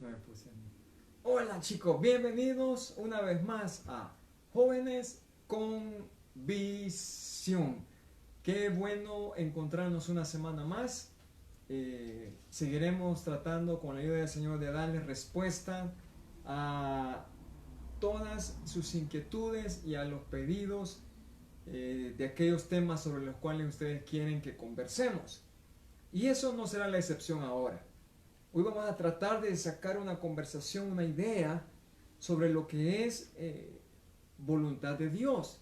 No me puse a mí. Hola chicos, bienvenidos una vez más a Jóvenes con Visión. Qué bueno encontrarnos una semana más. Seguiremos tratando con la ayuda del Señor de darles respuesta a todas sus inquietudes y a los pedidos de aquellos temas sobre los cuales ustedes quieren que conversemos. Y eso no será la excepción ahora. Hoy vamos a tratar de sacar una conversación, una idea sobre lo que es voluntad de Dios.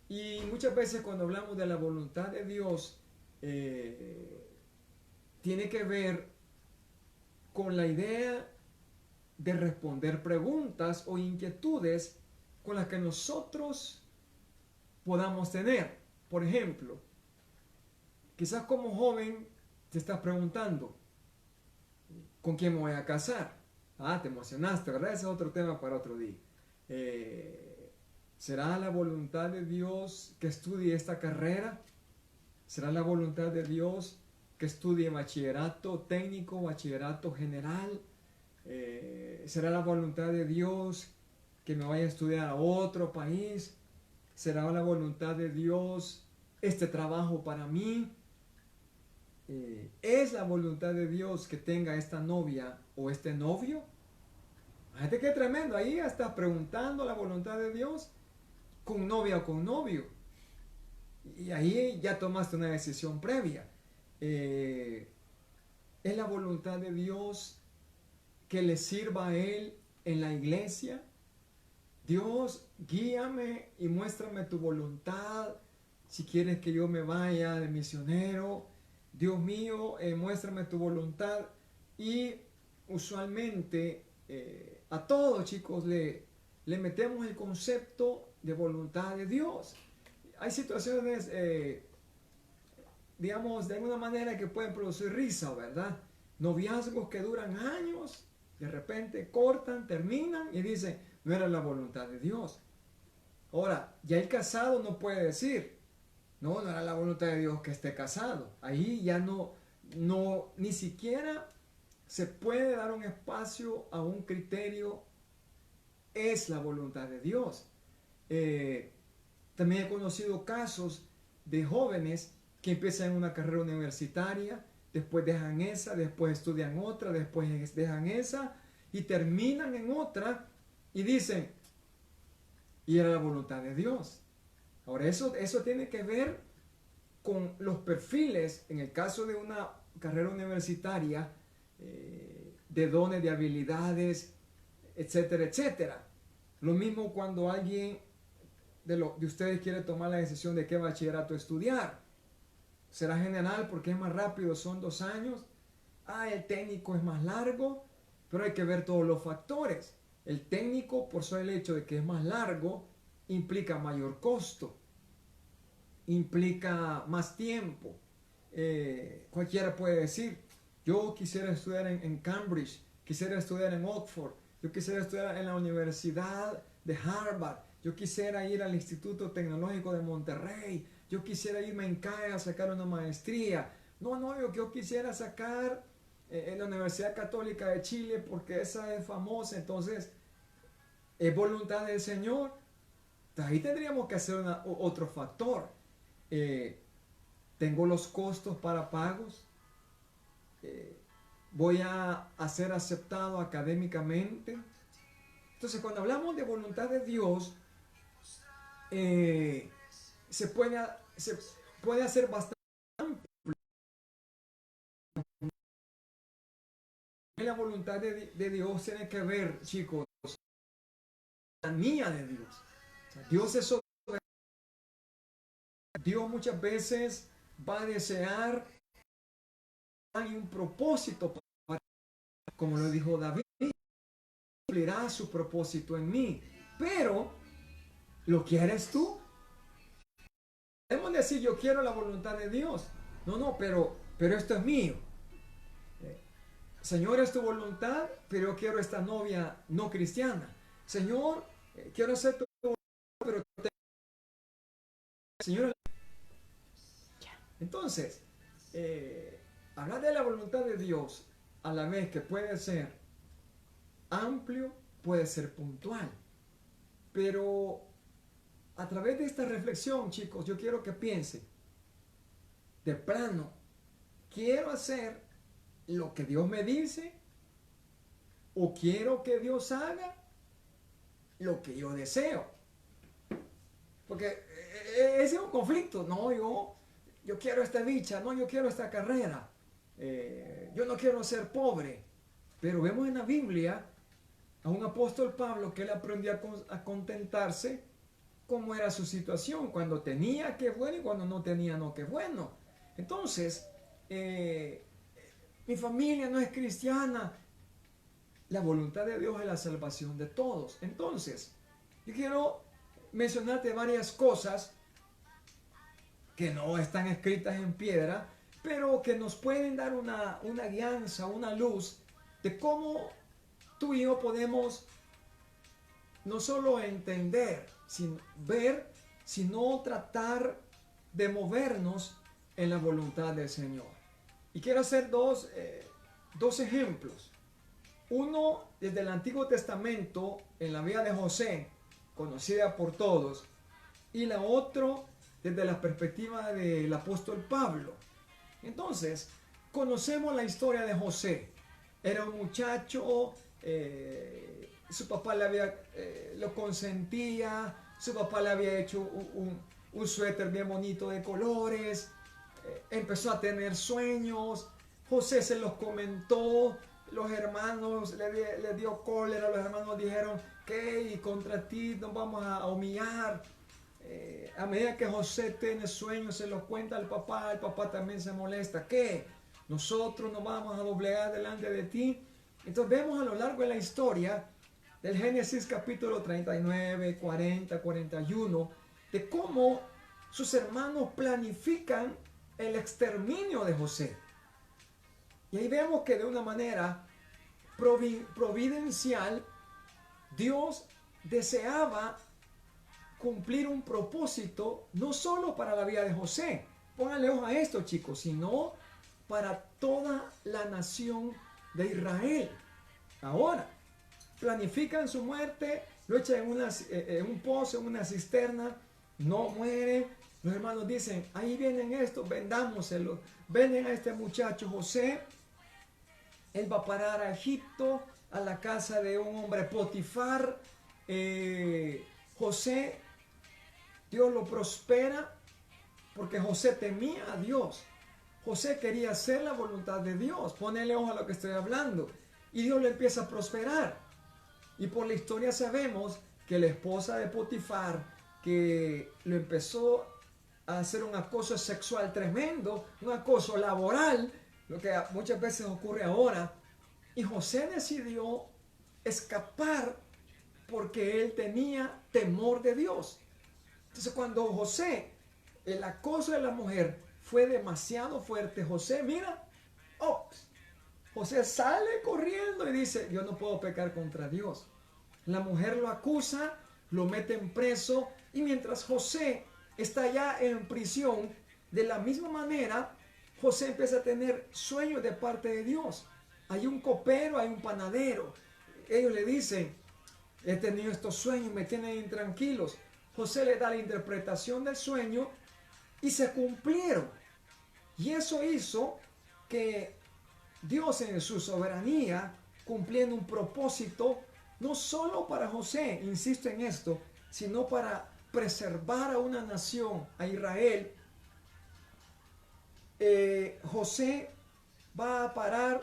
Y muchas veces cuando hablamos de la voluntad de Dios, eh, tiene que ver con la idea de responder preguntas o inquietudes con las que nosotros podamos tener. Por ejemplo, quizás como joven te estás preguntando, ¿con quién me voy a casar? Ah, te emocionaste, ¿verdad? Ese es otro tema para otro día. Eh, ¿Será la voluntad de Dios que estudie esta carrera? ¿Será la voluntad de Dios que estudie bachillerato técnico, bachillerato general? ¿Será la voluntad de Dios que me vaya a estudiar a otro país? ¿Será la voluntad de Dios este trabajo para mí? ¿Es la voluntad de Dios que tenga esta novia o este novio? Fíjate qué tremendo, ahí ya estás preguntando la voluntad de Dios con novia o con novio. Y ahí ya tomaste una decisión previa. Eh, ¿Es la voluntad de Dios que le sirva a Él en la iglesia? Dios, guíame y muéstrame tu voluntad. Si quieres que yo me vaya de misionero, Dios mío, muéstrame tu voluntad. Y usualmente a todos, chicos, le metemos el concepto de voluntad de Dios. Hay situaciones, digamos, de alguna manera que pueden producir risa, ¿verdad? Noviazgos que duran años, de repente cortan, terminan y dicen, no era la voluntad de Dios. Ahora, ya el casado no puede decir, no, no era la voluntad de Dios que esté casado. Ahí ya no, ni siquiera se puede dar un espacio a un criterio, es la voluntad de Dios. Eh, También he conocido casos de jóvenes que empiezan una carrera universitaria, después dejan esa, después estudian otra, después dejan esa y terminan en otra y dicen, y era la voluntad de Dios. Ahora, eso tiene que ver con los perfiles, en el caso de una carrera universitaria, de dones, de habilidades, etcétera, etcétera. Lo mismo cuando alguien de ustedes quiere tomar la decisión de qué bachillerato estudiar. Será general porque es más rápido, son 2 años. Ah, el técnico es más largo, pero hay que ver todos los factores. El técnico, por solo el hecho de que es más largo, implica mayor costo, implica más tiempo. Cualquiera puede decir, yo quisiera estudiar en Cambridge, quisiera estudiar en Oxford, yo quisiera estudiar en la Universidad de Harvard, yo quisiera ir al Instituto Tecnológico de Monterrey, yo quisiera irme en CAE a sacar una maestría. No, yo quisiera sacar en la Universidad Católica de Chile porque esa es famosa, entonces es voluntad del Señor. Ahí tendríamos que hacer otro factor. Eh, Tengo los costos para pagos, eh, voy a ser aceptado académicamente. Entonces, cuando hablamos de voluntad de Dios, eh, se, puede, se puede hacer bastante. La voluntad de Dios tiene que ver, chicos, la mía de Dios. O sea, Dios es soberano. Dios muchas veces va a desear, hay un propósito para, como lo dijo David, cumplirá su propósito en mí. Pero, ¿lo quieres tú? Podemos decir, yo quiero la voluntad de Dios. No, pero esto es mío. Eh, Señor, es tu voluntad, pero yo quiero esta novia no cristiana. Señor, quiero hacer tu voluntad, pero Señor. Entonces, hablar de la voluntad de Dios a la vez que puede ser amplio, puede ser puntual. Pero a través de esta reflexión, chicos, yo quiero que piensen, de plano, ¿quiero hacer lo que Dios me dice? ¿O quiero que Dios haga lo que yo deseo? Porque ese es un conflicto. No, yo quiero esta dicha, no, yo quiero esta carrera. Yo no quiero ser pobre. Pero vemos en la Biblia a un apóstol Pablo que él aprendió a contentarse como era su situación. Cuando tenía, qué bueno, y cuando no tenía, no, qué bueno. Entonces, mi familia no es cristiana. La voluntad de Dios es la salvación de todos. Entonces, yo quiero mencionarte varias cosas que no están escritas en piedra, pero que nos pueden dar una guianza, una luz de cómo tú y yo podemos no solo entender, sin ver, sino tratar de movernos en la voluntad del Señor. Y quiero hacer dos ejemplos. Uno desde el Antiguo Testamento, en la vida de José, conocida por todos, y la otra desde la perspectiva del apóstol Pablo. Entonces, conocemos la historia de José. Era un muchacho, su papá lo consentía, su papá le había hecho un suéter bien bonito de colores, empezó a tener sueños, José se los comentó, los hermanos le dio cólera, los hermanos dijeron que y contra ti nos vamos a humillar. A medida que José tiene sueños, se los cuenta al papá, el papá también se molesta. ¿Qué? Nosotros nos vamos a doblegar delante de ti. Entonces vemos a lo largo de la historia del Génesis capítulo 39, 40, 41, de cómo sus hermanos planifican el exterminio de José. Y ahí vemos que de una manera providencial, Dios deseaba cumplir un propósito no solo para la vida de José, pónganle ojo a esto, chicos, sino para toda la nación de Israel. Ahora, planifican su muerte, lo echan en un pozo, en una cisterna, no muere. Los hermanos dicen, ahí vienen estos, vendámoselo. Venden a este muchacho José, él va a parar a Egipto, a la casa de un hombre Potifar. José, Dios lo prospera porque José temía a Dios. José quería hacer la voluntad de Dios. Ponele ojo a lo que estoy hablando. Y Dios le empieza a prosperar. Y por la historia sabemos que la esposa de Potifar, que lo empezó a hacer un acoso sexual tremendo, un acoso laboral, lo que muchas veces ocurre ahora. Y José decidió escapar porque él tenía temor de Dios. Entonces cuando José, el acoso de la mujer fue demasiado fuerte, José, mira, José sale corriendo y dice, yo no puedo pecar contra Dios. La mujer lo acusa, lo mete en preso, y mientras José está ya en prisión, de la misma manera, José empieza a tener sueños de parte de Dios. Hay un copero, hay un panadero. Ellos le dicen, he tenido estos sueños, me tienen intranquilos. José le da la interpretación del sueño y se cumplieron. Y eso hizo que Dios en su soberanía, cumpliendo un propósito, no solo para José, insisto en esto, sino para preservar a una nación, a Israel. José va a parar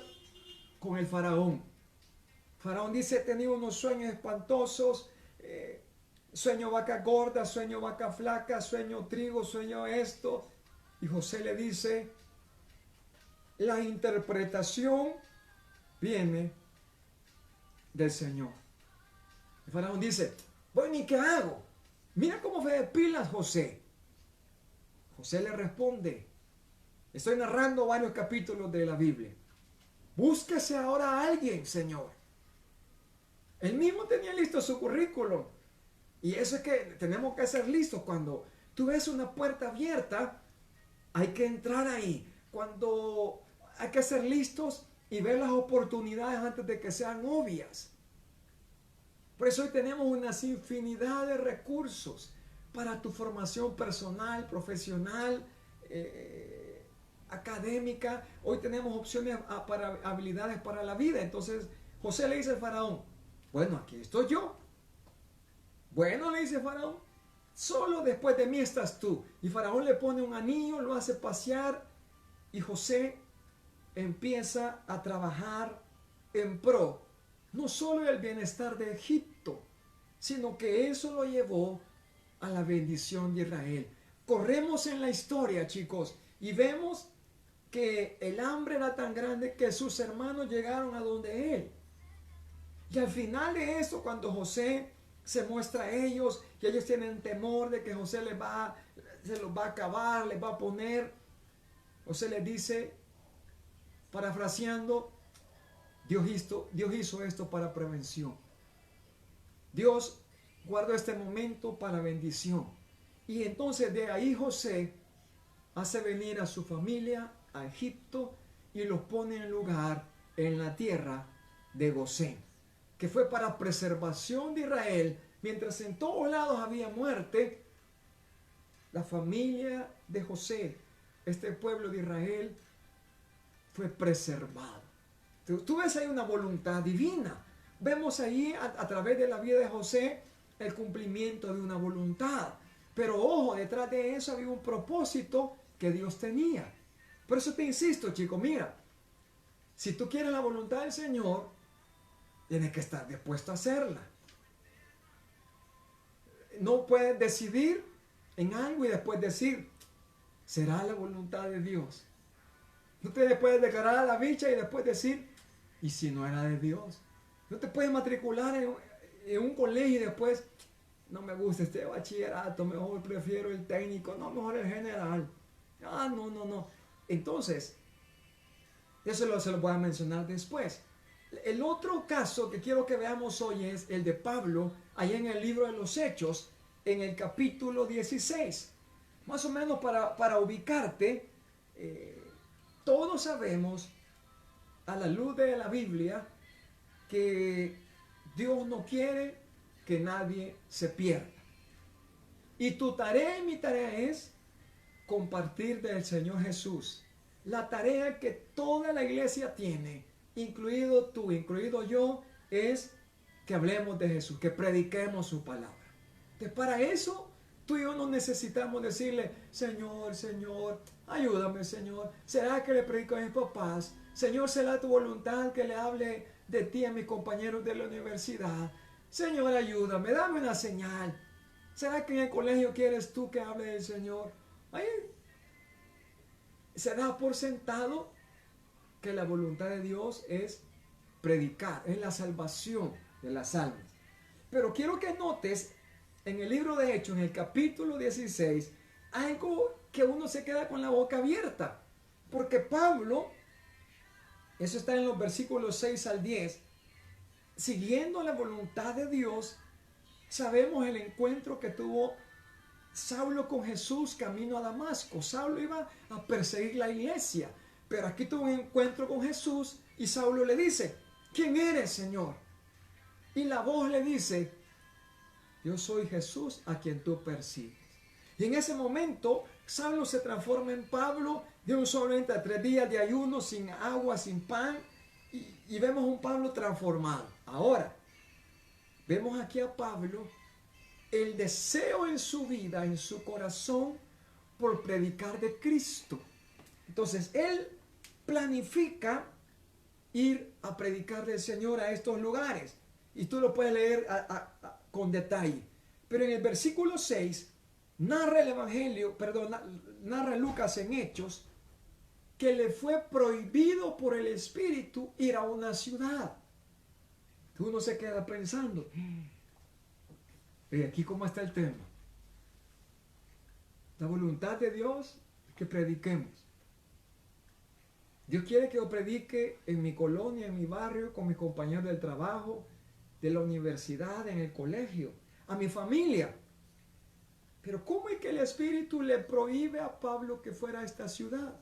con el faraón. Faraón dice, he tenido unos sueños espantosos, sueño vaca gorda, sueño vaca flaca, sueño trigo, sueño esto. Y José le dice, la interpretación viene del Señor. El faraón dice, bueno, ¿y qué hago? Mira cómo fue de pilas José. José le responde, estoy narrando varios capítulos de la Biblia. Búsquese ahora a alguien, Señor. Él mismo tenía listo su currículum. Y eso es que tenemos que ser listos. Cuando tú ves una puerta abierta, hay que entrar ahí. Cuando hay que ser listos y ver las oportunidades antes de que sean obvias. Por eso hoy tenemos una infinidad de recursos para tu formación personal, profesional, académica. Hoy tenemos opciones para habilidades para la vida. Entonces José le dice al faraón, bueno, aquí estoy yo. Bueno, le dice el faraón, solo después de mí estás tú. Y faraón le pone un anillo, lo hace pasear y José empieza a trabajar en pro, no solo del bienestar de Egipto, sino que eso lo llevó a la bendición de Israel. Corremos en la historia, chicos, y vemos que el hambre era tan grande que sus hermanos llegaron a donde él. Y al final de esto, cuando José se muestra a ellos, y ellos tienen temor de que José se los va a acabar, les va a poner, José les dice, parafraseando, Dios hizo esto para prevención. Dios guardó este momento para bendición. Y entonces de ahí José hace venir a su familia a Egipto y los pone en lugar en la tierra de Gosén, que fue para preservación de Israel. Mientras en todos lados había muerte, la familia de José, este pueblo de Israel, fue preservado. Tú ves ahí una voluntad divina. Vemos ahí a través de la vida de José el cumplimiento de una voluntad. Pero ojo, detrás de eso había un propósito que Dios tenía. Por eso te insisto, chico, mira, si tú quieres la voluntad del Señor, tienes que estar dispuesto a hacerla. No puedes decidir en algo y después decir, será la voluntad de Dios. No te puedes declarar a la bicha y después decir, ¿y si no era de Dios? No te puedes matricular en un colegio y después, no me gusta este bachillerato, mejor prefiero el técnico, no, mejor el general. Ah, no. Entonces, eso se lo voy a mencionar después. El otro caso que quiero que veamos hoy es el de Pablo, allá en el libro de los Hechos, en el capítulo 16. Más o menos para ubicarte, todos sabemos, a la luz de la Biblia, que Dios no quiere que nadie se pierda. Y tu tarea y mi tarea es compartir del Señor Jesús. La tarea que toda la iglesia tiene, incluido tú, incluido yo, es que hablemos de Jesús, que prediquemos su palabra. Entonces, para eso, tú y yo no necesitamos decirle, Señor, ayúdame, Señor. ¿Será que le predico a mis papás? Señor, ¿será tu voluntad que le hable de ti a mis compañeros de la universidad? Señor, ayúdame, dame una señal. ¿Será que en el colegio quieres tú que hable del Señor? Ahí se da por sentado que la voluntad de Dios es predicar, es la salvación de las almas. Pero quiero que notes en el libro de Hechos, en el capítulo 16, algo que uno se queda con la boca abierta. Porque Pablo, eso está en los versículos 6 al 10, siguiendo la voluntad de Dios, sabemos el encuentro que tuvo Saulo con Jesús camino a Damasco. Saulo iba a perseguir la iglesia, pero aquí tuvo un encuentro con Jesús y Saulo le dice, ¿quién eres, Señor? Y la voz le dice, yo soy Jesús a quien tú persigues. Y en ese momento, Saulo se transforma en Pablo de un solamente a 3 días de ayuno, sin agua, sin pan, y vemos un Pablo transformado. Ahora, vemos aquí a Pablo, el deseo en su vida, en su corazón, por predicar de Cristo. Entonces, él planifica ir a predicar del Señor a estos lugares. Y tú lo puedes leer con detalle. Pero en el versículo 6, narra Lucas en Hechos, que le fue prohibido por el Espíritu ir a una ciudad. Uno se queda pensando, ¿y aquí cómo está el tema? La voluntad de Dios es que prediquemos. Dios quiere que yo predique en mi colonia, en mi barrio, con mis compañeros del trabajo, de la universidad, en el colegio, a mi familia. Pero ¿cómo es que el Espíritu le prohíbe a Pablo que fuera a esta ciudad?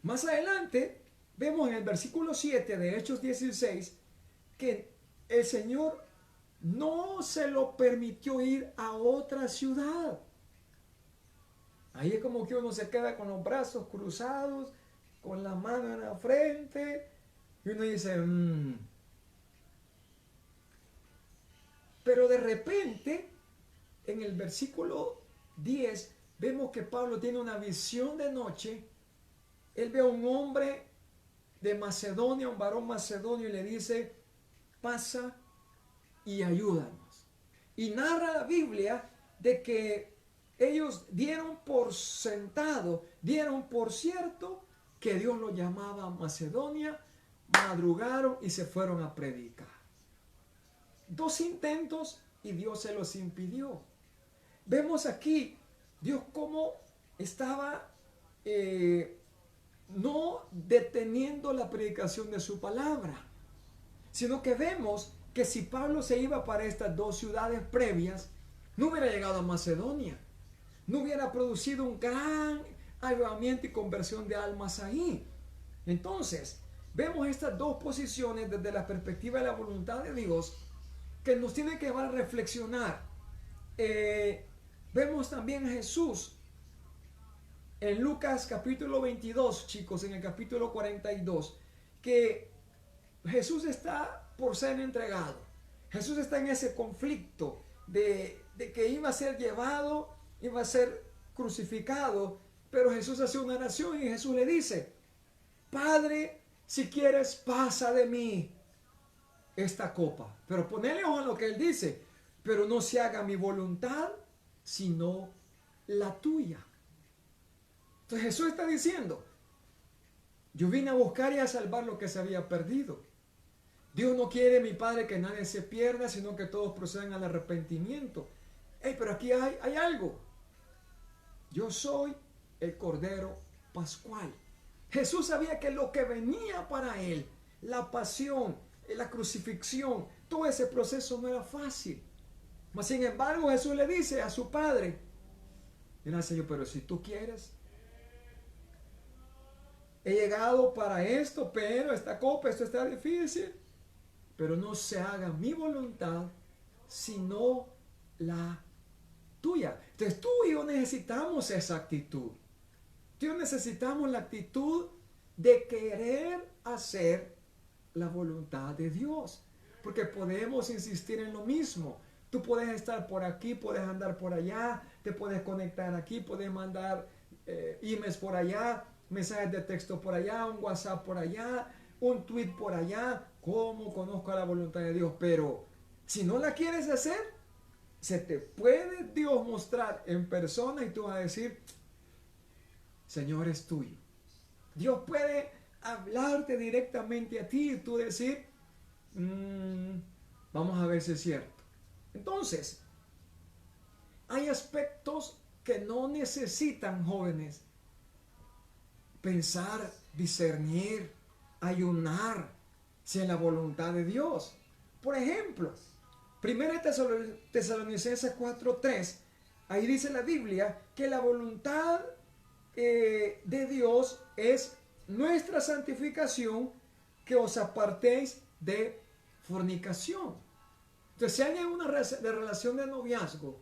Más adelante, vemos en el versículo 7 de Hechos 16, que el Señor no se lo permitió ir a otra ciudad. Ahí es como que uno se queda con los brazos cruzados, con la mano en la frente, y uno dice, Pero de repente, en el versículo 10, vemos que Pablo tiene una visión de noche. Él ve a un hombre de Macedonia, un varón macedonio, y le dice, pasa y ayúdanos. Y narra la Biblia de que ellos dieron por sentado, dieron por cierto que Dios lo llamaba a Macedonia, madrugaron y se fueron a predicar. 2 intentos y Dios se los impidió. Vemos aquí Dios cómo estaba no deteniendo la predicación de su palabra, sino que vemos que si Pablo se iba para estas 2 ciudades previas, no hubiera llegado a Macedonia, no hubiera producido un gran avivamiento y conversión de almas ahí. Entonces, vemos estas 2 posiciones desde la perspectiva de la voluntad de Dios que nos tiene que llevar a reflexionar. Vemos también a Jesús en Lucas capítulo 22, chicos, en el capítulo 42, que Jesús está por ser entregado. Jesús está en ese conflicto de que iba a ser llevado, iba a ser crucificado, pero Jesús hace una oración y Jesús le dice, Padre, si quieres, pasa de mí esta copa. Pero ponele ojo a lo que él dice, pero no se haga mi voluntad, sino la tuya. Entonces Jesús está diciendo, yo vine a buscar y a salvar lo que se había perdido. Dios no quiere, mi Padre, que nadie se pierda, sino que todos procedan al arrepentimiento. Pero aquí hay algo. Yo soy el Cordero Pascual. Jesús sabía que lo que venía para él, la pasión, la crucifixión, todo ese proceso no era fácil. Mas sin embargo, Jesús le dice a su Padre, mira, Señor, pero si tú quieres, he llegado para esto, pero esta copa, esto está difícil, pero no se haga mi voluntad, sino la tuya. Entonces tú y yo necesitamos esa actitud. Tú y yo necesitamos la actitud de querer hacer la voluntad de Dios. Porque podemos insistir en lo mismo. Tú puedes estar por aquí, puedes andar por allá, te puedes conectar aquí, puedes mandar emails por allá, mensajes de texto por allá, un WhatsApp por allá, un tweet por allá. ¿Cómo conozco la voluntad de Dios? Pero si no la quieres hacer, se te puede Dios mostrar en persona y tú vas a decir, Señor, es tuyo. Dios puede hablarte directamente a ti y tú decir, vamos a ver si es cierto. Entonces, hay aspectos que no necesitan, jóvenes, pensar, discernir, ayunar, si es la voluntad de Dios. Por ejemplo, 1 Tesalonicenses 4:3, ahí dice la Biblia que la voluntad de Dios es nuestra santificación, que os apartéis de fornicación. Entonces, si alguien en una relación de noviazgo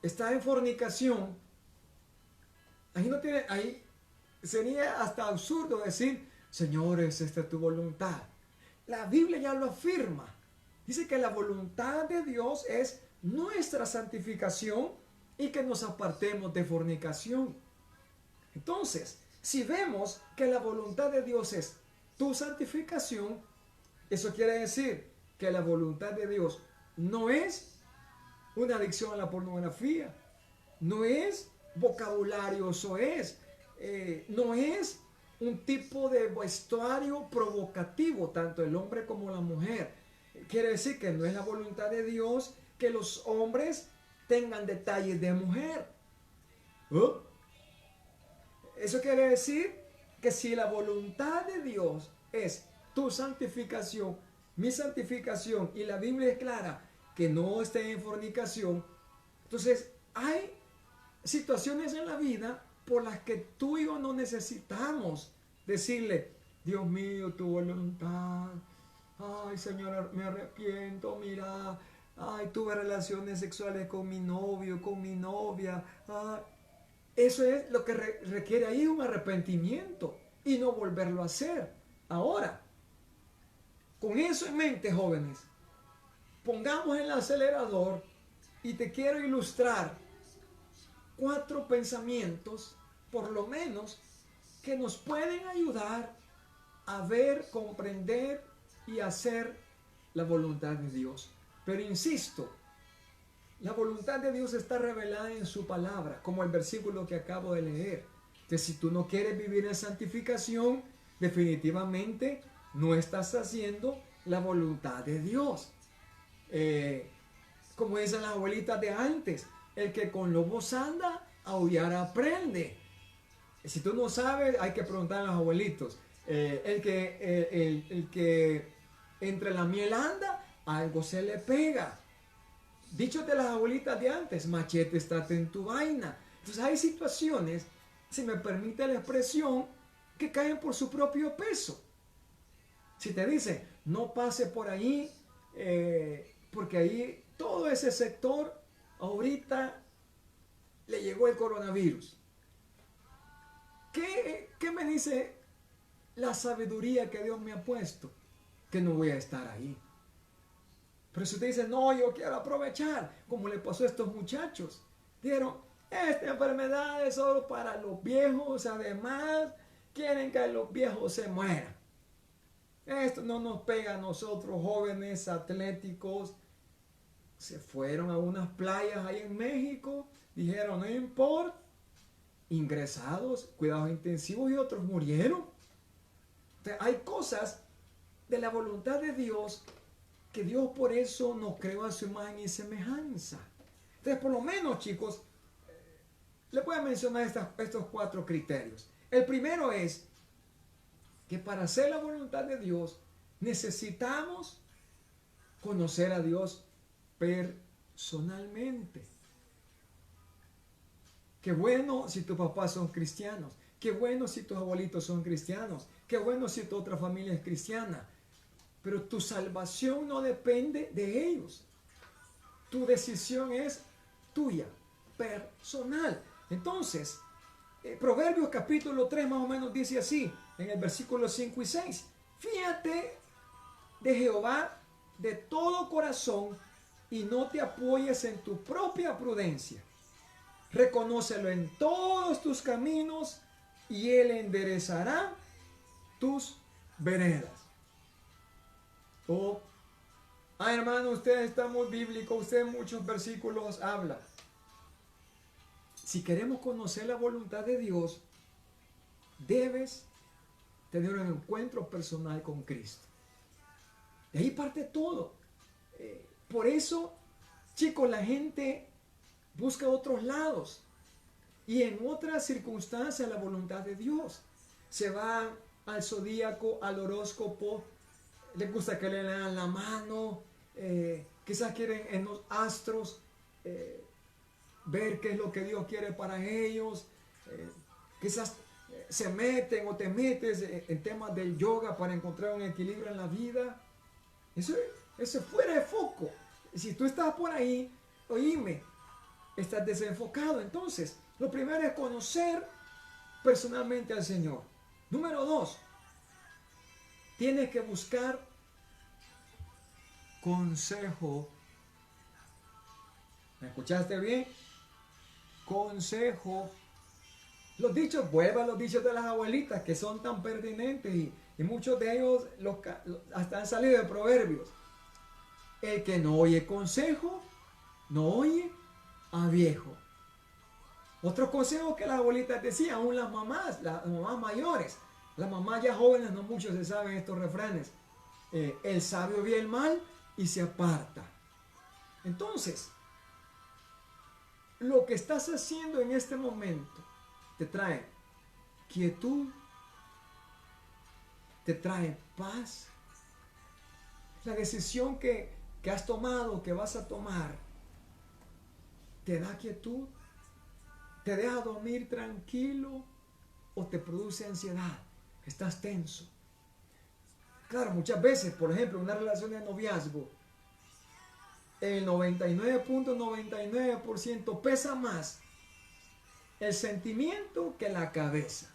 está en fornicación, ahí sería hasta absurdo decir, señores, esta es tu voluntad. La Biblia ya lo afirma. Dice que la voluntad de Dios es nuestra santificación y que nos apartemos de fornicación. Entonces, si vemos que la voluntad de Dios es tu santificación, eso quiere decir que la voluntad de Dios no es una adicción a la pornografía, no es vocabulario soez, no es un tipo de vestuario provocativo, tanto el hombre como la mujer. Quiere decir que no es la voluntad de Dios que los hombres tengan detalles de mujer. Eso quiere decir que si la voluntad de Dios es tu santificación, mi santificación, y la Biblia es clara que no esté en fornicación, entonces hay situaciones en la vida por las que tú y yo no necesitamos decirle, Dios mío, tu voluntad, Ay, Señor, me arrepiento, mira. Ay, tuve relaciones sexuales con mi novio, con mi novia. Ay, eso es lo que requiere ahí un arrepentimiento y no volverlo a hacer. Ahora, con eso en mente, jóvenes, pongamos el acelerador y te quiero ilustrar 4 pensamientos, por lo menos, que nos pueden ayudar a ver, comprender y hacer la voluntad de Dios. Pero insisto, la voluntad de Dios está revelada en su palabra, como el versículo que acabo de leer. Que si tú no quieres vivir en santificación, definitivamente no estás haciendo la voluntad de Dios. Como dicen las abuelitas de antes, el que con lobos anda, aullar aprende. Si tú no sabes, hay que preguntar a los abuelitos. El que entre la miel anda, algo se le pega. Dichos de las abuelitas de antes, machete estate en tu vaina. Entonces hay situaciones, si me permite la expresión, que caen por su propio peso. Si te dicen, no pase por ahí, porque ahí todo ese sector ahorita le llegó el coronavirus. ¿Qué me dice la sabiduría que Dios me ha puesto? Que no voy a estar ahí. Pero si usted dice, no, yo quiero aprovechar, como le pasó a estos muchachos. Dijeron, esta enfermedad es solo para los viejos, además quieren que los viejos se mueran. Esto no nos pega a nosotros, jóvenes, atléticos. Se fueron a unas playas ahí en México, dijeron, no importa, ingresados, cuidados intensivos y otros murieron. Entonces, hay cosas de la voluntad de Dios que Dios por eso nos creó a su imagen y semejanza. Entonces, por lo menos, chicos, les voy a mencionar estos 4 criterios. El primero es que para hacer la voluntad de Dios necesitamos conocer a Dios personalmente. Qué bueno si tus papás son cristianos. Qué bueno si tus abuelitos son cristianos. Qué bueno si tu otra familia es cristiana. Pero tu salvación no depende de ellos. Tu decisión es tuya, personal. Entonces, Proverbios capítulo 3 más o menos dice así, en el versículo 5 y 6. Fíjate de Jehová de todo corazón y no te apoyes en tu propia prudencia. Reconócelo en todos tus caminos y Él enderezará tus veredas. Hermano, usted está muy bíblico, usted en muchos versículos habla. Si queremos conocer la voluntad de Dios, debes tener un encuentro personal con Cristo. De ahí parte todo. Por eso, chicos, la gente busca otros lados y en otras circunstancias la voluntad de Dios. Se va al zodíaco, al horóscopo, les gusta que le lean la mano, quizás quieren en los astros ver qué es lo que Dios quiere para ellos, quizás se meten o te metes en temas del yoga para encontrar un equilibrio en la vida. Eso es fuera de foco. Si tú estás por ahí, oíme, estás desenfocado. Entonces, lo primero es conocer personalmente al Señor. Número 2, tienes que buscar consejo. ¿Me escuchaste bien? Consejo. Los dichos, vuelva a los dichos de las abuelitas que son tan pertinentes y muchos de ellos hasta han salido de Proverbios. El que no oye consejo, no oye a viejo. Otros consejos que las abuelitas decían, aún las mamás mayores, las mamás ya jóvenes, no muchos se saben estos refranes. El sabio ve el mal y se aparta. Entonces, lo que estás haciendo en este momento te trae quietud, te trae paz. La decisión que has tomado, que vas a tomar, te da quietud, te deja dormir tranquilo o te produce ansiedad, estás tenso. Claro, muchas veces, por ejemplo, una relación de noviazgo, el 99.99% pesa más el sentimiento que la cabeza.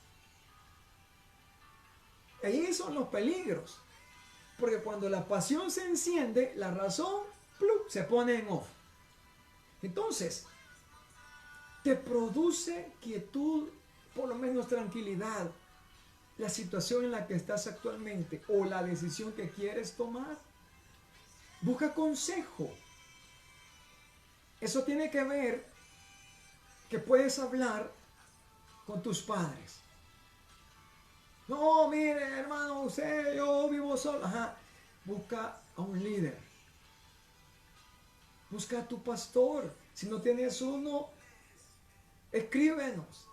Ahí son los peligros. Porque cuando la pasión se enciende, la razón ¡plup!, se pone en off. Entonces, te produce quietud, por lo menos tranquilidad, la situación en la que estás actualmente o la decisión que quieres tomar. Busca consejo. Eso tiene que ver que puedes hablar con tus padres. No, mire, hermano, yo vivo solo. Ajá. Busca a un líder. Busca a tu pastor. Si no tienes uno, escríbenos.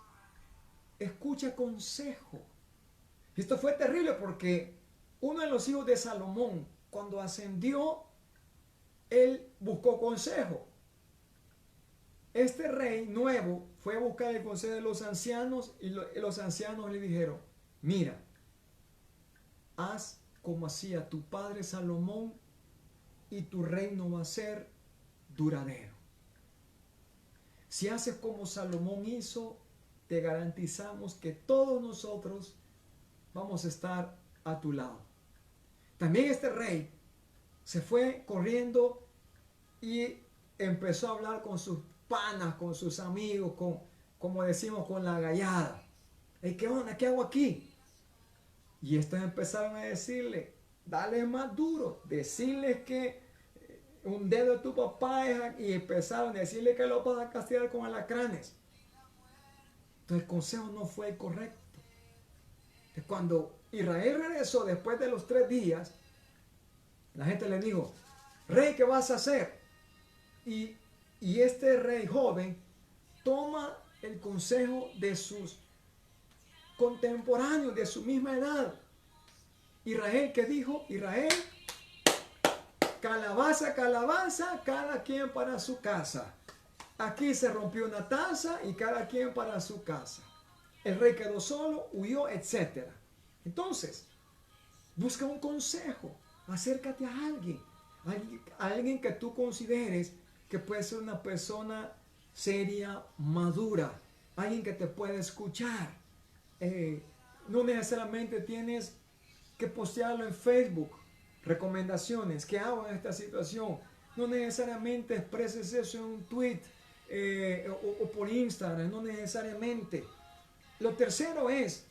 Escucha consejo. Y esto fue terrible porque uno de los hijos de Salomón, cuando ascendió, él buscó consejo. Este rey nuevo fue a buscar el consejo de los ancianos y los ancianos le dijeron, mira, haz como hacía tu padre Salomón y tu reino va a ser duradero. Si haces como Salomón hizo, te garantizamos que todos nosotros vamos a estar a tu lado. También este rey se fue corriendo y empezó a hablar con sus panas, con sus amigos, como decimos, con la gallada. Hey, ¿qué onda? ¿Qué hago aquí? Y estos empezaron a decirle, dale más duro, decirles que un dedo de tu papá es, y empezaron a decirle que lo vas a castigar con alacranes. Entonces el consejo no fue el correcto. Cuando Israel regresó después de los 3 días, la gente le dijo, rey, ¿qué vas a hacer? Y este rey joven toma el consejo de sus contemporáneos, de su misma edad. Israel, ¿qué dijo? Israel, calabaza, calabaza, cada quien para su casa. Aquí se rompió una taza y cada quien para su casa. El rey quedó solo, huyó, etc. Entonces, busca un consejo, acércate a alguien que tú consideres que puede ser una persona seria, madura, alguien que te puede escuchar. No necesariamente tienes que postearlo en Facebook, recomendaciones, ¿qué hago en esta situación? No necesariamente expreses eso en un tweet o por Instagram, no necesariamente. Lo tercero es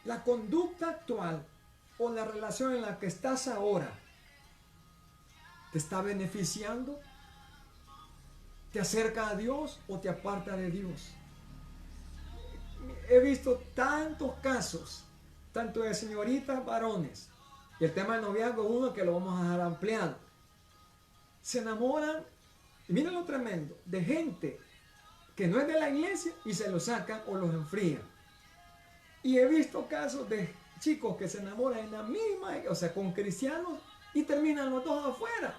la conducta actual o la relación en la que estás ahora. ¿Te está beneficiando? ¿Te acerca a Dios o te aparta de Dios? He visto tantos casos, tanto de señoritas, varones. Y el tema del noviazgo es uno que lo vamos a dejar ampliado. Se enamoran, y miren lo tremendo, de gente que no es de la iglesia y se los sacan o los enfrían. Y he visto casos de chicos que se enamoran en la misma, o sea, con cristianos y terminan los dos afuera.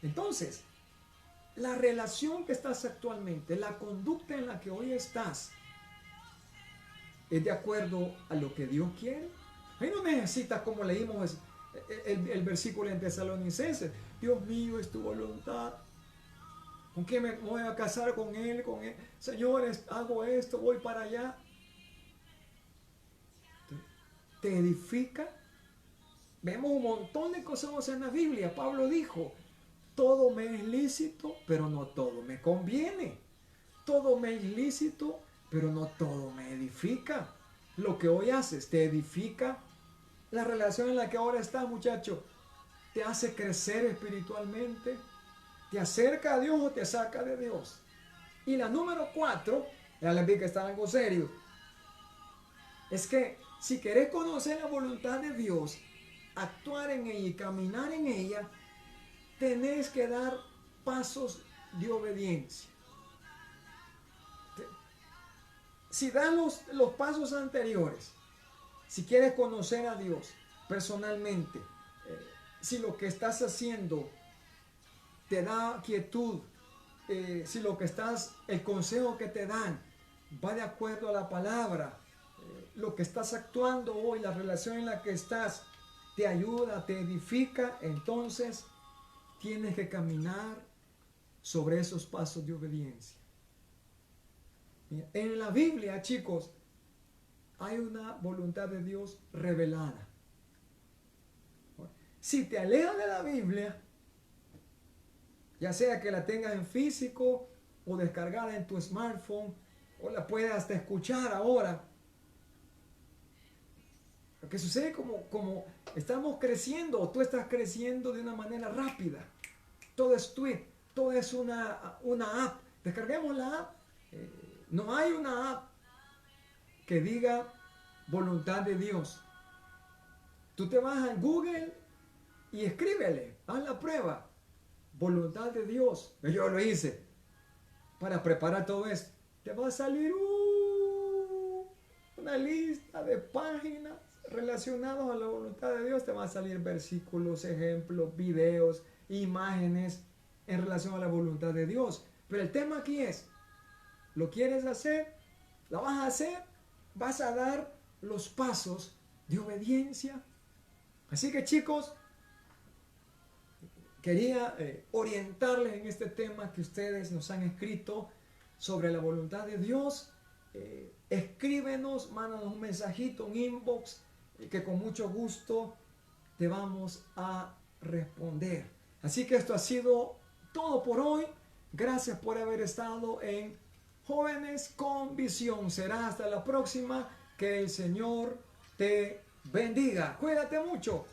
Entonces, la relación que estás actualmente, la conducta en la que hoy estás, ¿es de acuerdo a lo que Dios quiere? Ahí no necesitas, como leímos el versículo en Tesalonicenses, Dios mío, es tu voluntad. ¿Con quién me voy a casar? Con él, Señores, hago esto, voy para allá. ¿Te edifica? Vemos un montón de cosas en la Biblia. Pablo dijo, todo me es lícito, pero no todo me conviene. Todo me es lícito, pero no todo me edifica. Lo que hoy haces, ¿te edifica? La relación en la que ahora estás, muchacho, ¿te hace crecer espiritualmente? ¿Te acerca a Dios o te saca de Dios? Y la número 4, ya les vi que está algo serio, es que si querés conocer la voluntad de Dios, actuar en ella y caminar en ella, tenés que dar pasos de obediencia. Si das los pasos anteriores, si quieres conocer a Dios personalmente, si lo que estás haciendo te da quietud, si el consejo que te dan va de acuerdo a la palabra, lo que estás actuando hoy, la relación en la que estás, te ayuda, te edifica, entonces tienes que caminar sobre esos pasos de obediencia. Mira, en la Biblia, chicos, hay una voluntad de Dios revelada. Si te alejas de la Biblia, ya sea que la tengas en físico o descargada en tu smartphone, o la puedas hasta escuchar ahora, lo que sucede como estamos creciendo, o tú estás creciendo de una manera rápida. Todo es tweet, todo es una app. Descarguemos la app. No hay una app que diga voluntad de Dios. Tú te vas a Google y escríbele, haz la prueba. Voluntad de Dios. Yo lo hice para preparar todo esto. Te va a salir una lista de páginas relacionadas a la voluntad de Dios. Te van a salir versículos, ejemplos, videos, imágenes en relación a la voluntad de Dios. Pero el tema aquí es, ¿lo quieres hacer? ¿La vas a hacer? ¿Vas a dar los pasos de obediencia? Así que, chicos, quería orientarles en este tema que ustedes nos han escrito sobre la voluntad de Dios. Escríbenos, mándanos un mensajito, un inbox, que con mucho gusto te vamos a responder. Así que esto ha sido todo por hoy. Gracias por haber estado en Jóvenes con Visión. Será hasta la próxima. Que el Señor te bendiga. Cuídate mucho.